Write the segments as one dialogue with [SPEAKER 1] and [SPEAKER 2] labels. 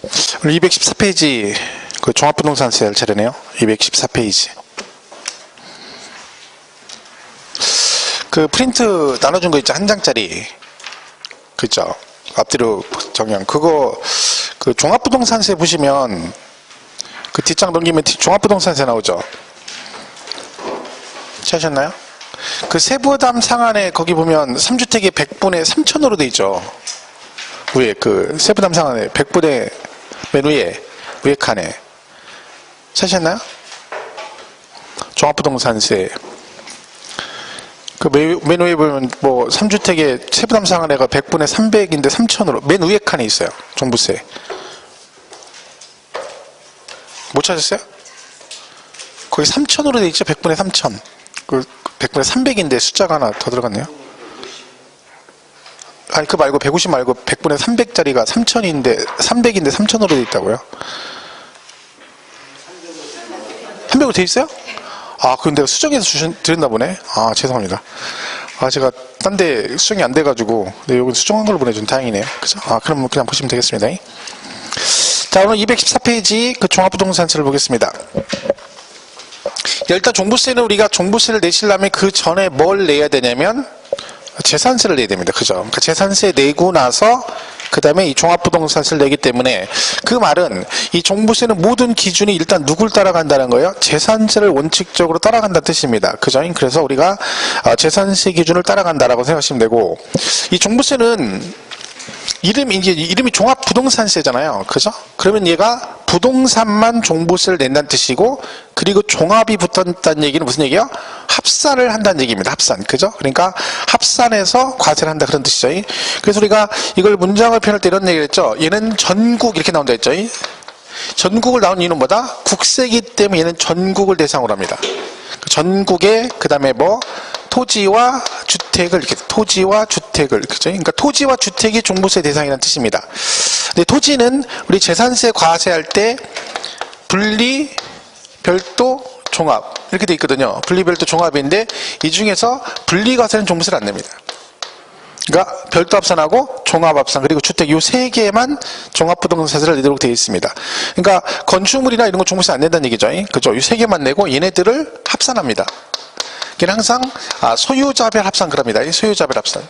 [SPEAKER 1] 오늘 214페이지 그 종합부동산세 할 차례네요. 214페이지. 그 프린트 나눠준 거 있죠? 한 장짜리. 그죠? 앞뒤로 정량. 그거 그 종합부동산세 보시면 그 뒷장 넘기면 종합부동산세 나오죠? 찾으셨나요? 그 세부담 상한에 거기 보면 3주택이 100분의 3천으로 돼 있죠. 위에 그 세부담 상한에 100분의 맨 위에 칸에 찾으셨나요? 종합부동산세 그 맨 위에 보면 뭐 3주택에 세부담 상한에가 100분의 300인데 3천으로 맨 위에 칸에 있어요. 종부세 못 찾았어요? 거기 3천으로 돼 있죠. 100분의 3천 그 100분의 300인데 숫자가 하나 더 들어갔네요. 아니 그 말고 150 말고 100분의 300짜리가 3000인데 300인데 3000으로 돼 있다고요? 300으로 돼 있어요? 아 근데 수정해서 드렸나 보네. 아 죄송합니다. 아 제가 딴 데 수정이 안 돼가지고 네, 여기 수정한 걸로 보내준 다행이네요. 그죠? 아 그럼 그냥 보시면 되겠습니다. 자 오늘 214페이지 그 종합부동산세를 보겠습니다. 일단 종부세는 우리가 종부세를 내시려면 그 전에 뭘 내야 되냐면 재산세를 내야 됩니다. 그죠? 그러니까 재산세 내고 나서 그 다음에 이 종합부동산세를 내기 때문에 그 말은 이 종부세는 모든 기준이 일단 누굴 따라간다는 거예요? 재산세를 원칙적으로 따라간다는 뜻입니다. 그죠? 그래서 우리가 재산세 기준을 따라간다라고 생각하시면 되고 이 종부세는 이름이 종합부동산세잖아요. 그죠? 그러면 얘가 부동산만 종부세를 낸다는 뜻이고, 그리고 종합이 붙었다는 얘기는 무슨 얘기예요? 합산을 한다는 얘기입니다. 합산. 그죠? 그러니까 합산해서 과세를 한다 그런 뜻이죠. 그래서 우리가 이걸 문장을 표현할 때 이런 얘기를 했죠. 얘는 전국 이렇게 나온다 했죠. 전국을 나온 이유는 뭐다? 국세기 때문에 얘는 전국을 대상으로 합니다. 전국에 그 다음에 뭐 토지와 주택을 이렇게 토지와 주택을 그죠? 그러니까 토지와 주택이 종부세 대상이라는 뜻입니다. 근데 토지는 우리 재산세 과세할 때 분리, 별도, 종합 이렇게 돼 있거든요. 분리, 별도, 종합인데 이 중에서 분리 과세는 종부세를 안 냅니다. 그러니까 별도 합산하고 종합 합산 그리고 주택 요 세 개만 종합부동산세를 내도록 되어 있습니다. 그러니까 건축물이나 이런 거 종부세 안 낸다는 얘기죠. 그죠? 이 세 개만 내고 얘네들을 합산합니다. 걔는 항상 소유자별 합산 그럽니다. 소유자별 합산.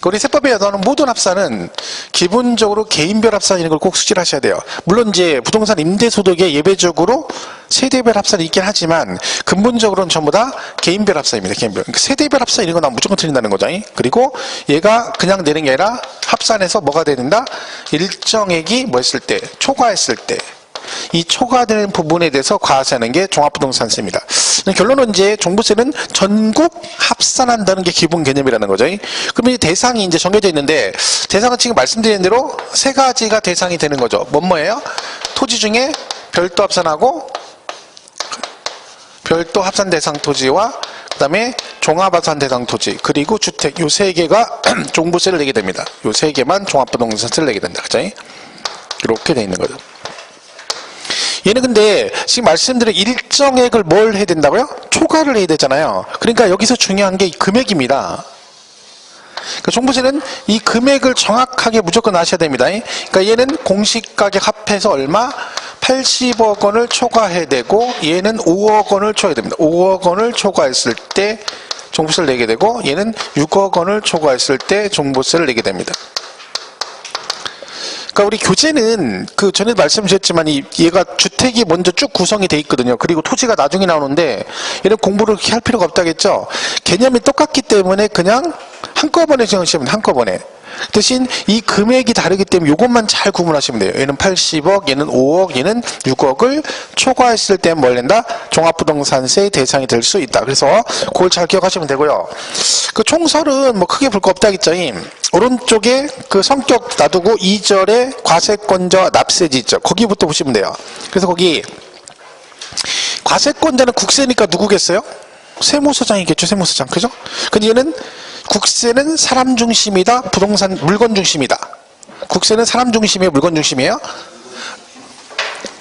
[SPEAKER 1] 우리 세법에 나오는 모든 합산은 기본적으로 개인별 합산 이런 걸 꼭 숙지하셔야 돼요. 물론 이제 부동산 임대소득에 예외적으로 세대별 합산이 있긴 하지만 근본적으로는 전부 다 개인별 합산입니다. 개인별. 세대별 합산 이런 건 난 무조건 틀린다는 거죠. 그리고 얘가 그냥 내는 게 아니라 합산해서 뭐가 되는다? 일정액이 뭐 했을 때? 초과했을 때. 이 초과되는 부분에 대해서 과세하는 게 종합부동산세입니다. 결론은 이제 종부세는 전국 합산한다는 게 기본 개념이라는 거죠. 그러면 이 대상이 이제 정해져 있는데 대상은 지금 말씀드린 대로 세 가지가 대상이 되는 거죠. 뭐예요? 토지 중에 별도 합산하고 별도 합산 대상 토지와 그 다음에 종합 합산 대상 토지 그리고 주택 요 세 개가 종부세를 내게 됩니다. 요 세 개만 종합부동산세를 내게 된다. 그죠? 이렇게 돼 있는 거죠. 얘는 근데 지금 말씀드린 일정액을 뭘 해야 된다고요? 초과를 해야 되잖아요. 그러니까 여기서 중요한 게 금액입니다. 그러니까 종부세는 이 금액을 정확하게 무조건 아셔야 됩니다. 그러니까 얘는 공시가격 합해서 얼마? 80억 원을 초과해야 되고 얘는 5억 원을 초과해야 됩니다. 5억 원을 초과했을 때 종부세를 내게 되고 얘는 6억 원을 초과했을 때 종부세를 내게 됩니다. 그러니까 우리 교재는 그 전에 말씀드렸지만 얘가 주택이 먼저 쭉 구성이 돼 있거든요. 그리고 토지가 나중에 나오는데 얘는 공부를 그렇게 할 필요가 없다겠죠. 개념이 똑같기 때문에 그냥 한꺼번에 정하시면 한꺼번에. 대신 이 금액이 다르기 때문에 이것만 잘 구분하시면 돼요. 얘는 80억, 얘는 5억, 얘는 6억을 초과했을 때 뭘 낸다? 종합부동산세 대상이 될 수 있다. 그래서 그걸 잘 기억하시면 되고요. 그 총설은 뭐 크게 볼 거 없다겠죠. 오른쪽에 그 성격 놔두고 2절에 과세권자와 납세지 있죠. 거기부터 보시면 돼요. 그래서 거기 과세권자는 국세니까 누구겠어요? 세무서장이겠죠. 세무서장. 그죠? 근데 얘는 국세는 사람 중심이다. 부동산 물건 중심이다. 국세는 사람 중심이에요. 물건 중심이에요.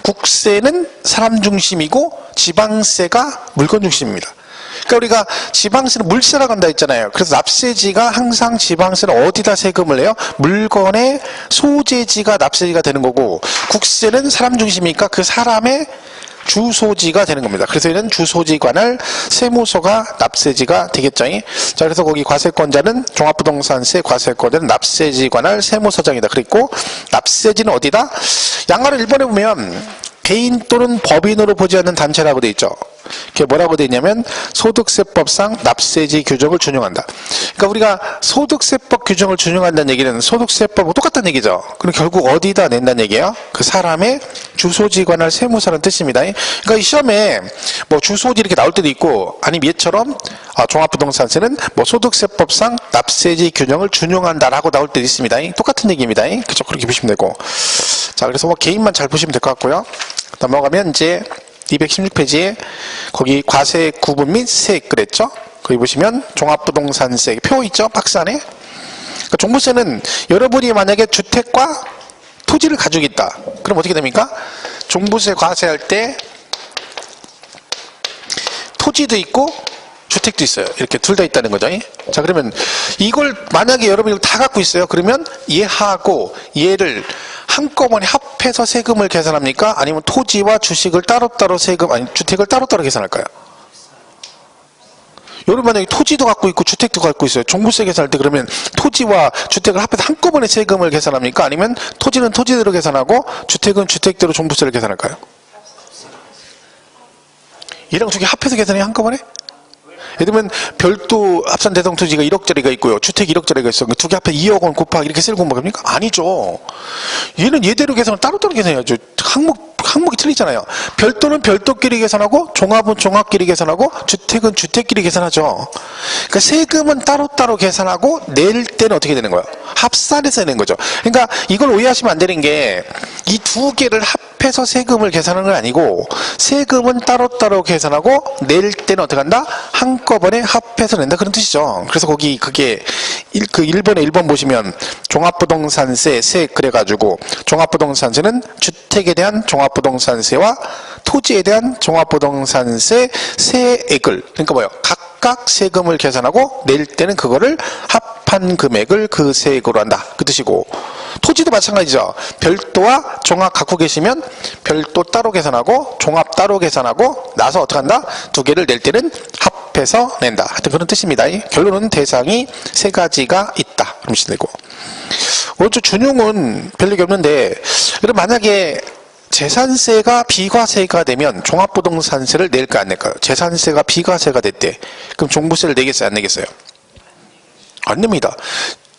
[SPEAKER 1] 국세는 사람 중심이고 지방세가 물건 중심입니다. 그러니까 우리가 지방세는 물세라고 한다 했잖아요. 그래서 납세지가 항상 지방세는 어디다 세금을 내요? 물건의 소재지가 납세지가 되는 거고, 국세는 사람 중심이니까 그 사람의 주소지가 되는 겁니다. 그래서 얘는 주소지 관할 세무서가 납세지가 되겠죠. 자, 그래서 거기 과세권자는 종합부동산세 과세권자는 납세지 관할 세무서장이다. 그랬고, 납세지는 어디다? 양화를 1번에 보면 개인 또는 법인으로 보지 않는 단체라고 돼 있죠. 그게 뭐라고 돼 있냐면 소득세법상 납세지 규정을 준용한다. 그러니까 우리가 소득세법 규정을 준용한다는 얘기는 소득세법하고 똑같다는 얘기죠. 그럼 결국 어디다 낸다는 얘기예요? 그 사람의 주소지 관할 세무서라는 뜻입니다. 그러니까 이 시험에 뭐 주소지 이렇게 나올 때도 있고, 아니면 얘처럼 종합부동산세는 뭐 소득세법상 납세지 규정을 준용한다라고 나올 때도 있습니다. 똑같은 얘기입니다. 그죠? 그렇게 보시면 되고. 자, 그래서 뭐 개인만 잘 보시면 될 것 같고요. 넘어가면 이제 216페이지에 거기 과세 구분 및 세액 그랬죠? 거기 보시면 종합부동산세 표 있죠? 박스 안에. 그러니까 종부세는 여러분이 만약에 주택과 토지를 가지고 있다. 그럼 어떻게 됩니까? 종부세 과세할 때 토지도 있고 주택도 있어요. 이렇게 둘 다 있다는 거죠. 자, 그러면 이걸 만약에 여러분이 다 갖고 있어요. 그러면 얘하고 얘를 한꺼번에 합해서 세금을 계산합니까? 아니면 토지와 주식을 따로따로 주택을 따로따로 계산할까요? 여러분 만약에 토지도 갖고 있고 주택도 갖고 있어요. 종부세 계산할 때 그러면 토지와 주택을 합해서 한꺼번에 세금을 계산합니까? 아니면 토지는 토지대로 계산하고 주택은 주택대로 종부세를 계산할까요? 얘랑 두 개 합해서 계산해요? 한꺼번에? 예를 들면 별도 합산 대상 토지가 1억짜리가 있고요. 주택 1억짜리가 있어요. 두 개 합해 2억 원 곱하기 이렇게 세를 공부합니까? 아니죠. 얘는 얘대로 계산을 따로따로 계산해야죠. 항목이 틀리잖아요. 별도는 별도끼리 계산하고 종합은 종합끼리 계산하고 주택은 주택끼리 계산하죠. 그러니까 세금은 따로따로 계산하고 낼 때는 어떻게 되는 거예요? 합산해서 내는 거죠. 그러니까 이걸 오해하시면 안 되는 게 이 두 개를 합해서 세금을 계산하는 건 아니고 세금은 따로따로 계산하고 낼 때는 어떻게 한다? 한꺼번에 합해서 낸다 그런 뜻이죠. 그래서 거기 그게 그 1번에 1번 보시면 종합부동산세 세액 그래가지고 종합부동산세는 주택에 대한 종합부동산세와 토지에 대한 종합부동산세 세액을 그러니까 뭐예요? 각각 세금을 계산하고 낼 때는 그거를 합한 금액을 그 세액으로 한다 그 뜻이고, 토지도 마찬가지죠. 별도와 종합 갖고 계시면 별도 따로 계산하고 종합 따로 계산하고 나서 어떻게 한다? 두 개를 낼 때는 합해서 낸다. 하여튼 그런 뜻입니다. 결론은 대상이 세 가지가 있다. 그러시면 되고, 오른쪽 준용은 별 얘기 없는데, 그럼 만약에 재산세가 비과세가 되면 종합부동산세를 낼까 안 낼까요? 재산세가 비과세가 됐대. 그럼 종부세를 내겠어요? 안 내겠어요? 안 냅니다.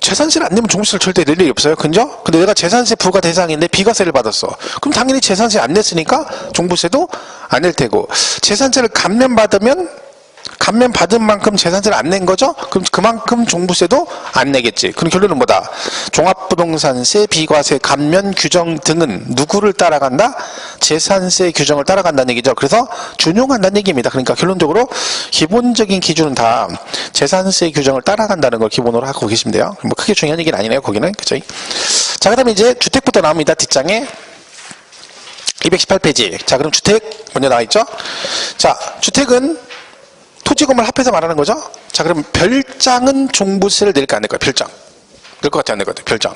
[SPEAKER 1] 재산세를 안 내면 종부세를 절대 낼 일이 없어요. 그죠? 근데 내가 재산세 부과 대상인데 비과세를 받았어. 그럼 당연히 재산세 안 냈으니까 종부세도 안 낼 테고, 재산세를 감면받은 만큼 재산세를 안 낸 거죠? 그럼 그만큼 종부세도 안 내겠지. 그럼 결론은 뭐다? 종합부동산세, 비과세, 감면 규정 등은 누구를 따라간다? 재산세 규정을 따라간다는 얘기죠. 그래서 준용한다는 얘기입니다. 그러니까 결론적으로 기본적인 기준은 다 재산세 규정을 따라간다는 걸 기본으로 하고 계시면 돼요. 뭐 크게 중요한 얘기는 아니네요. 거기는. 그죠? 자, 그 다음에 이제 주택부터 나옵니다. 뒷장에. 218페이지. 자, 그럼 주택 먼저 나와 있죠? 자, 주택은 토지건물 합해서 말하는 거죠? 자, 그럼 별장은 종부세를 낼까 안 낼까요? 별장. 낼 것 같아요? 안 낼 것 같아요? 별장.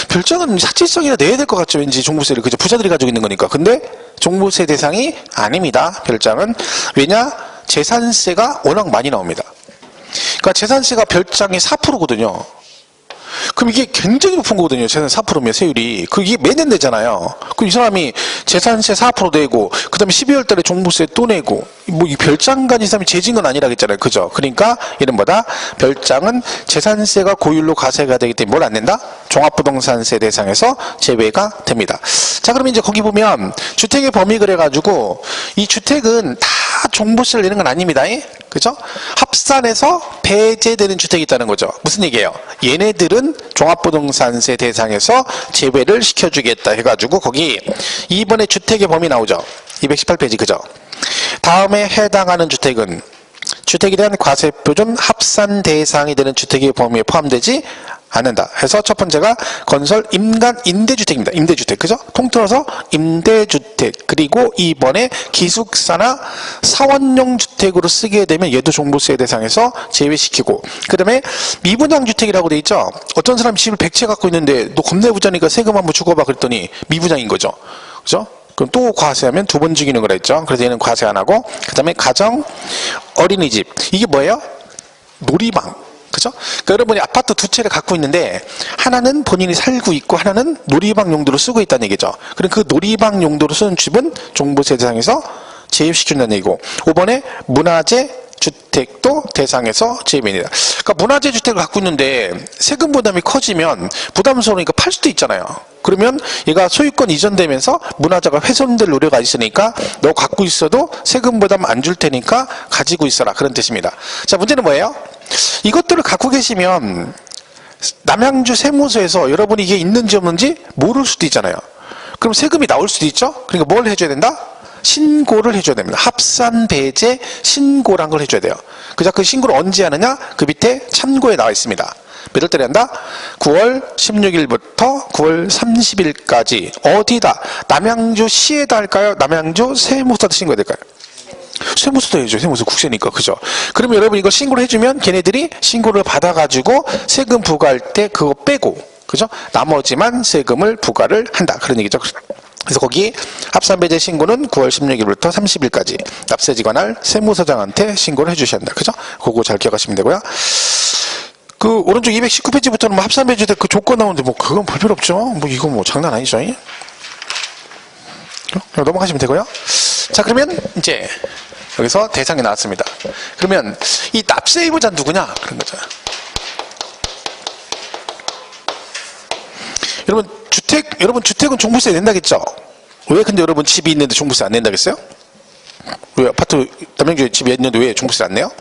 [SPEAKER 1] 별장은 사치성이라 내야 될 것 같죠? 왠지 종부세를. 그죠? 부자들이 가지고 있는 거니까. 근데 종부세 대상이 아닙니다. 별장은. 왜냐? 재산세가 워낙 많이 나옵니다. 그러니까 재산세가 별장의 4%거든요. 그럼 이게 굉장히 높은 거거든요. 재산 4%면 세율이. 이게 매년 내잖아요. 그럼 이 사람이 재산세 4% 내고, 그 다음에 12월 달에 종부세 또 내고, 뭐 이 별장 가진 사람이 재진 건 아니라 했잖아요. 그죠? 그러니까 이는 뭐다? 별장은 재산세가 고율로 과세가 되기 때문에 뭘 안 낸다? 종합부동산세 대상에서 제외가 됩니다. 자, 그럼 이제 거기 보면 주택의 범위 그래가지고 이 주택은 다 종부세를 내는 건 아닙니다. 그죠? 합산해서 배제되는 주택이 있다는 거죠. 무슨 얘기예요? 얘네들은 종합부동산세 대상에서 제외를 시켜주겠다 해가지고 거기 2번에 주택의 범위 나오죠. 218페이지 그죠? 다음에 해당하는 주택에 대한 과세표준 합산 대상이 되는 주택의 범위에 포함되지 않는다 해서 첫 번째가 건설 임간 임대주택입니다. 임대주택 그죠? 통틀어서 임대주택. 그리고 2번에 기숙사나 사원용 주택으로 쓰게 되면 얘도 종부세 대상에서 제외시키고, 그 다음에 미분양 주택이라고 돼 있죠. 어떤 사람이 집을 100채 갖고 있는데 너 겁내 부자니까 세금 한번 주고 봐 그랬더니 미분양인 거죠. 그죠? 그럼 또 과세하면 두 번 죽이는 거라 했죠. 그래서 얘는 과세 안 하고, 그 다음에 가정 어린이집. 이게 뭐예요? 놀이방. 그죠? 그러니까 여러분이 아파트 두 채를 갖고 있는데 하나는 본인이 살고 있고 하나는 놀이방 용도로 쓰고 있다는 얘기죠. 그럼 그 놀이방 용도로 쓰는 집은 종부세 대상에서 제외시킨다는 얘기고, 5번에 문화재 주택도 대상에서 제외입니다. 그러니까 문화재 주택을 갖고 있는데 세금 부담이 커지면 부담스러우니까 팔 수도 있잖아요. 그러면 얘가 소유권 이전되면서 문화재가 훼손될 우려가 있으니까 너 갖고 있어도 세금 부담 안 줄 테니까 가지고 있어라, 그런 뜻입니다. 자, 문제는 뭐예요? 이것들을 갖고 계시면 남양주 세무서에서 여러분이 이게 있는지 없는지 모를 수도 있잖아요. 그럼 세금이 나올 수도 있죠. 그러니까 뭘 해줘야 된다? 신고를 해줘야 됩니다. 합산 배제 신고란 걸 해줘야 돼요. 그죠? 그 신고를 언제 하느냐? 그 밑에 참고에 나와 있습니다. 몇 월 달에 한다? 9월 16일부터 9월 30일까지. 어디다? 남양주시에다 할까요? 남양주 세무서에다 신고해야 될까요? 세무서도 해야죠. 세무서 국세니까. 그죠? 그러면 여러분 이거 신고를 해주면 걔네들이 신고를 받아가지고 세금 부과할 때 그거 빼고, 그죠? 나머지만 세금을 부과를 한다, 그런 얘기죠. 그래서 거기 합산배제 신고는 9월 16일부터 30일까지 납세지관할 세무서장한테 신고를 해주셔야 한다. 그죠? 그거 잘 기억하시면 되고요. 그 오른쪽 219페이지부터는 뭐 합산배제 그 조건 나오는데 뭐 그건 볼 필요 없죠. 뭐 이거 뭐 장난 아니죠. 넘어가시면 되고요. 자, 그러면 이제 여기서 대상이 나왔습니다. 그러면 이 납세 의무자 누구냐? 그런 거죠. 여러분 주택은 종부세 낸다겠죠? 왜 근데 여러분 집이 있는데 종부세 안 낸다겠어요? 왜 아파트 남양주에 집이 있는데 왜 종부세 안 내요?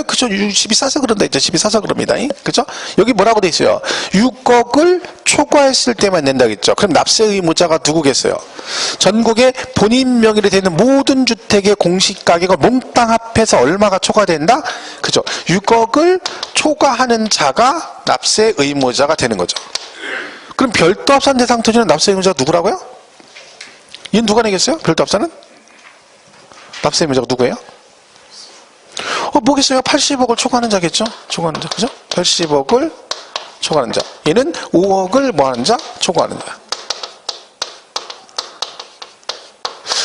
[SPEAKER 1] 그죠? 집이 싸서 그런다 했죠. 집이 싸서 그럽니다. 그죠? 여기 뭐라고 돼 있어요? 6억을 초과했을 때만 낸다겠죠. 그럼 납세 의무자가 누구겠어요? 전국에 본인 명의로 되는 모든 주택의 공시가격을 몽땅 합해서 얼마가 초과된다? 그죠? 6억을 초과하는 자가 납세 의무자가 되는 거죠. 그럼 별도 합산 대상 토지는 납세 의무자가 누구라고요? 얘는 누가 내겠어요? 별도 합산은? 납세 의무자가 누구예요? 뭐겠어요? 80억을 초과하는 자겠죠? 초과하는 자, 그죠? 80억을 초과하는 자. 얘는 5억을 뭐 하는 자? 초과하는 자.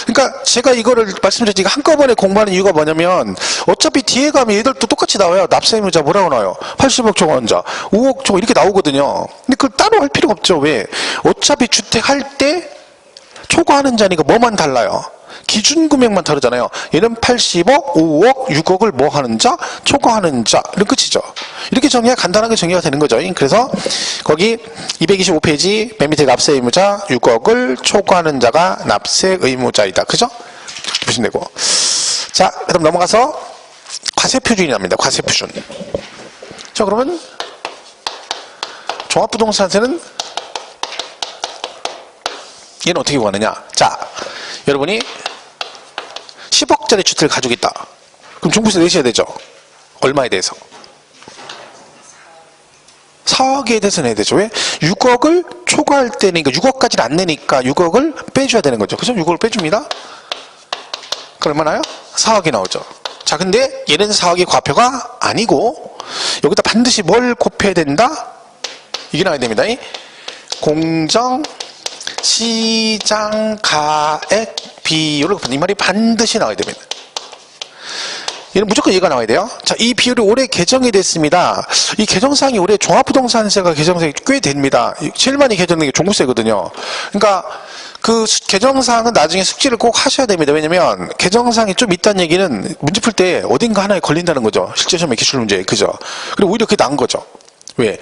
[SPEAKER 1] 그러니까 제가 이거를 말씀드렸지, 한꺼번에 공부하는 이유가 뭐냐면 어차피 뒤에 가면 얘들도 똑같이 나와요. 납세 의무자 뭐라고 나와요? 80억 초과하는 자, 5억 초과 이렇게 나오거든요. 근데 그걸 따로 할 필요가 없죠. 왜? 어차피 주택 할 때 초과하는 자니까 뭐만 달라요? 기준 금액만 다르잖아요. 얘는 80억, 5억, 6억을 뭐 하는 자? 초과하는 자. 이런 끝이죠. 이렇게 정리가 간단하게 정리가 되는 거죠. 그래서 거기 225페이지 맨 밑에 납세 의무자 6억을 초과하는 자가 납세 의무자이다. 그죠? 보시면 되고. 자, 그럼 넘어가서 과세표준이 납니다. 과세표준. 자, 그러면 종합부동산세는 얘는 어떻게 구하느냐? 자, 여러분이 10억짜리 주택을 가지고 있다. 그럼 종부세 내셔야 되죠. 얼마에 대해서? 4억에 대해서 내야 되죠. 왜? 6억을 초과할 때니까 6억까지는 안 내니까 6억을 빼줘야 되는 거죠. 그죠? 6억을 빼줍니다. 그럼 얼마나요? 4억이 나오죠. 자, 근데 얘는 4억이 과표가 아니고 여기다 반드시 뭘 곱해야 된다? 이게 나와야 됩니다. 공정 시장 가액 비율을 이 말이 반드시 나와야 됩니다. 얘는 무조건 얘가 나와야 돼요. 자, 이 비율이 올해 개정이 됐습니다. 이 개정사항이 올해 종합부동산세가 개정사항이 꽤 됩니다. 제일 많이 개정된 게 종부세거든요. 그러니까 그 개정사항은 나중에 숙지를 꼭 하셔야 됩니다. 왜냐면 개정사항이 좀 있다는 얘기는 문제 풀 때 어딘가 하나에 걸린다는 거죠. 실제 시험에 기출문제. 그죠? 그리고 오히려 그게 나은 거죠. 왜?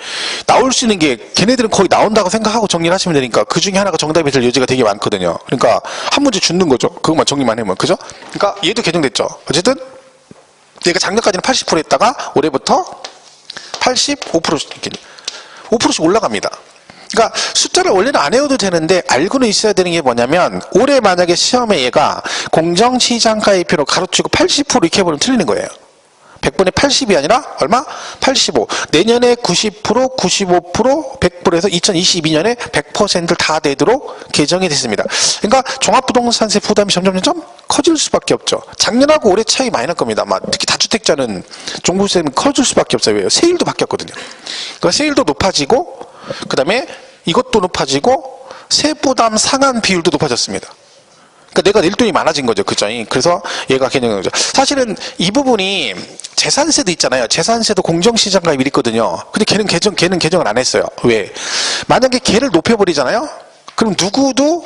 [SPEAKER 1] 나올 수 있는 게 걔네들은 거의 나온다고 생각하고 정리를 하시면 되니까 그 중에 하나가 정답이 될 여지가 되게 많거든요. 그러니까 한 문제 주는 거죠. 그것만 정리만 하면. 그죠? 그러니까 얘도 개정됐죠. 어쨌든 얘가 작년까지는 80% 했다가 올해부터 85%씩 5%씩 올라갑니다. 그러니까 숫자를 원래는 안 외워도 되는데 알고는 있어야 되는 게 뭐냐면 올해 만약에 시험에 얘가 공정시장가액표로 가로치고 80% 이렇게 해버리면 틀리는 거예요. 100분의 80이 아니라 얼마? 85. 내년에 90%, 95%, 100%에서 2022년에 100%를 다 내도록 개정이 됐습니다. 그러니까 종합부동산세 부담이 점점 커질 수밖에 없죠. 작년하고 올해 차이 많이 날 겁니다. 아마 특히 다주택자는 종부세는 커질 수밖에 없어요. 왜요? 세율도 바뀌었거든요. 그러니까 세율도 높아지고 그 다음에 이것도 높아지고 세부담 상한 비율도 높아졌습니다. 그러니까 내가 낼 돈이 많아진 거죠. 그죠? 그래서 얘가 개념인 거죠. 사실은 이 부분이 재산세도 있잖아요. 재산세도 공정시장 가입이 있거든요. 근데 걔는 개정을 안 했어요. 왜? 만약에 걔를 높여버리잖아요? 그럼 누구도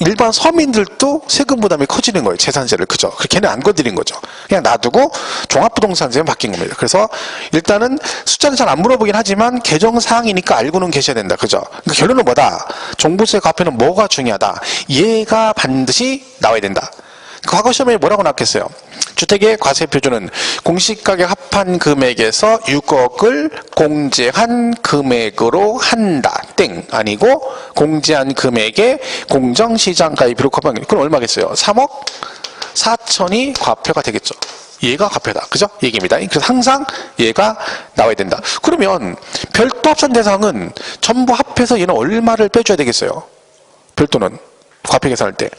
[SPEAKER 1] 일반 서민들도 세금 부담이 커지는 거예요. 재산세를. 그죠? 걔는 안 건드린 거죠. 그냥 놔두고 종합부동산세만 바뀐 겁니다. 그래서 일단은 숫자는 잘 안 물어보긴 하지만 개정사항이니까 알고는 계셔야 된다. 그죠? 그러니까 결론은 뭐다? 종부세 과표는 뭐가 중요하다? 얘가 반드시 나와야 된다. 과거 시험에 뭐라고 나왔겠어요? 주택의 과세 표준은 공시가격 합한 금액에서 6억을 공제한 금액으로 한다. 땡. 아니고 공제한 금액에 공정시장 가입비로 곱하면 그럼 얼마겠어요? 3억 4천이 과표가 되겠죠. 얘가 과표다. 그죠? 얘기입니다. 그래서 항상 얘가 나와야 된다. 그러면 별도 합산 대상은 전부 합해서 얘는 얼마를 빼줘야 되겠어요? 별도는 과표 계산할 때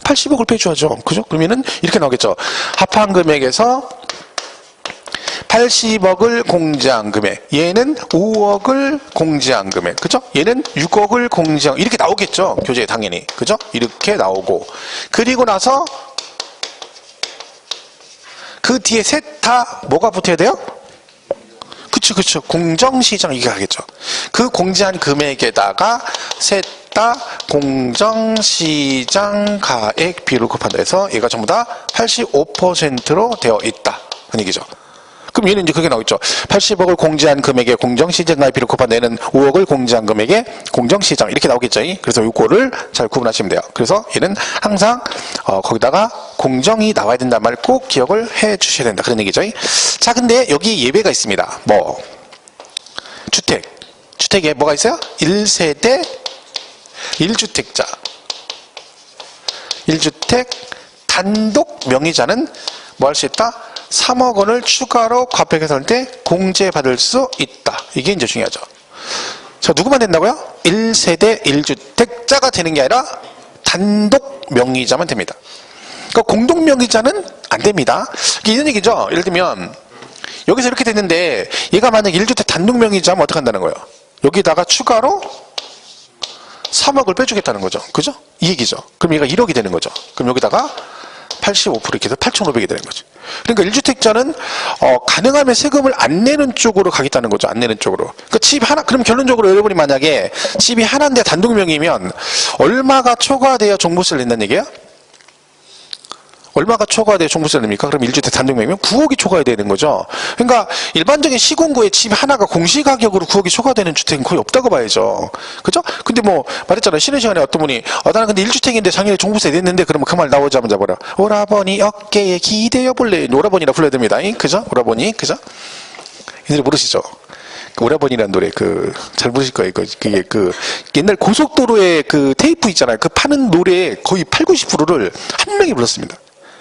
[SPEAKER 1] 80억을 빼줘야죠. 그죠? 그러면은 이렇게 나오겠죠. 합한 금액에서 80억을 공제한 금액. 얘는 5억을 공제한 금액. 그죠? 얘는 6억을 공제한, 이렇게 나오겠죠. 교재에 당연히. 그죠? 이렇게 나오고. 그리고 나서 그 뒤에 셋 다 뭐가 붙어야 돼요? 그쵸. 공정시장 이게 하겠죠. 그 공제한 금액에다가 셋 다 공정시장 가액 비율을 곱한다 해서 얘가 전부 다 85%로 되어 있다. 그 얘기죠. 그럼 얘는 이제 그게 나오겠죠. 80억을 공제한 금액에 공정시장 가액 비율을 곱한다. 얘는 5억을 공제한 금액에 공정시장 이렇게 나오겠죠. 그래서 요거를 잘 구분하시면 돼요. 그래서 얘는 항상 거기다가 공정이 나와야 된다는 말 꼭 기억을 해 주셔야 된다. 그런 얘기죠. 자, 근데 여기 예외가 있습니다. 뭐 주택에 뭐가 있어요? 1세대 1주택자 1주택 단독 명의자는 뭐 할 수 있다? 3억 원을 추가로 과표 계산할 때 공제받을 수 있다. 이게 이제 중요하죠. 자, 누구만 된다고요? 1세대 1주택자가 되는 게 아니라 단독 명의자만 됩니다. 그러니까 공동 명의자는 안 됩니다. 이게 이런 얘기죠. 예를 들면 여기서 이렇게 됐는데 얘가 만약 1주택 단독 명의자면 어떻게 한다는 거예요? 여기다가 추가로 3억을 빼주겠다는 거죠. 그죠? 이 얘기죠. 그럼 얘가 1억이 되는 거죠. 그럼 여기다가 85% 이렇게 해서 8,500이 되는 거죠. 그러니까 1주택자는 가능하면 세금을 안 내는 쪽으로 가겠다는 거죠. 안 내는 쪽으로. 그러니까 집 하나, 그럼 결론적으로 여러분이 만약에 집이 하나인데 단독 명의면 얼마가 초과돼야 종부세를 낸다는 얘기야? 얼마가 초과돼야 종부세를 냅니까? 그럼 1주택 단독명이면 9억이 초과해야 되는 거죠. 그러니까 일반적인 시군구에 집 하나가 공시가격으로 9억이 초과되는 주택은 거의 없다고 봐야죠. 그죠? 근데 뭐 말했잖아요. 쉬는 시간에 어떤 분이 나는 근데 1주택인데 작년에 종부세 냈는데 그러면 그 말 나오자마자 뭐라 오라버니 어깨에 기대어 볼래. 오라버니라 불러야 됩니다. 그죠? 오라버니. 그죠? 이 노래 모르시죠? 오라버니라는 노래 잘 모르실 거예요. 그게 옛날 고속도로에 그 테이프 있잖아요. 그 파는 노래의 거의 80~90%를 한 명이 불렀습니다.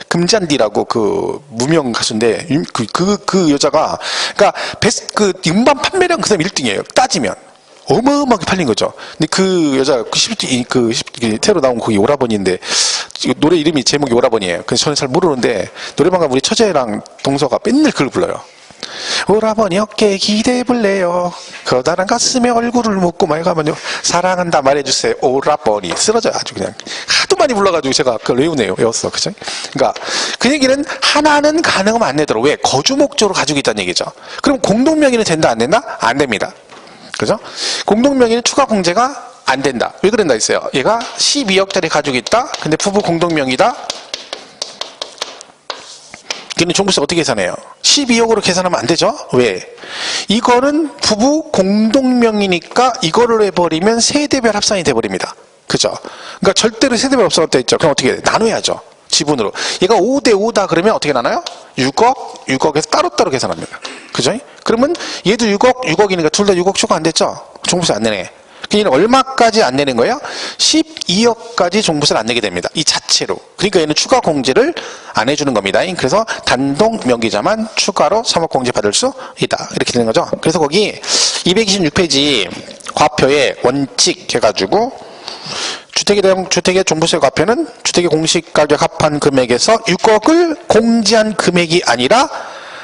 [SPEAKER 1] 금잔디라고 그 무명 가수인데 그 여자가 그러니까 음반 판매량 그 사람 1등이에요. 따지면 어마어마하게 팔린 거죠. 근데 그 여자 새로 나온 거기 오라버니인데 노래 이름이 제목이 오라버니예요. 그래서 저는 잘 모르는데 노래방 가면 우리 처제랑 동서가 맨날 그걸 불러요. 오라버니 어깨에 기대볼래요. 커다란 가슴에 얼굴을 묻고 말 가면요 사랑한다 말해주세요. 오라버니 쓰러져요. 아주 그냥 하도 많이 불러가지고 제가 그걸 외웠어. 그죠? 그러니까 그 얘기는 하나는 가능하면 안 내도록 왜? 거주 목적으로 가지고 있다는 얘기죠. 그럼 공동명의는 된다 안 된다? 안 됩니다. 그죠? 공동명의는 추가 공제가 안 된다. 왜 그런다 했어요? 얘가 12억짜리 가지고 있다. 근데 부부 공동명의다. 걔는 종부세 어떻게 계산해요? 12억으로 계산하면 안 되죠? 왜? 이거는 부부 공동명의니까 이거를 해버리면 세대별 합산이 돼버립니다. 그죠? 그러니까 절대로 세대별 합산이 돼 있죠. 그럼 어떻게 해요? 나눠야죠. 지분으로. 얘가 5대5다 그러면 어떻게 나눠요? 6억에서 따로따로 계산합니다. 그죠? 그러면 얘도 6억이니까 둘 다 6억 초과 안 됐죠? 종부세 안 내네. 얘는 얼마까지 안 내는 거예요? 12억까지 종부세를 안 내게 됩니다. 이 자체로. 그러니까 얘는 추가 공제를 안 해주는 겁니다. 그래서 단독 명기자만 추가로 3억 공제 받을 수 있다. 이렇게 되는 거죠. 그래서 거기 226페이지 과표에 원칙 해가지고 주택에 대한 주택의 종부세 과표는 주택의 공시가격 합한 금액에서 6억을 공제한 금액이 아니라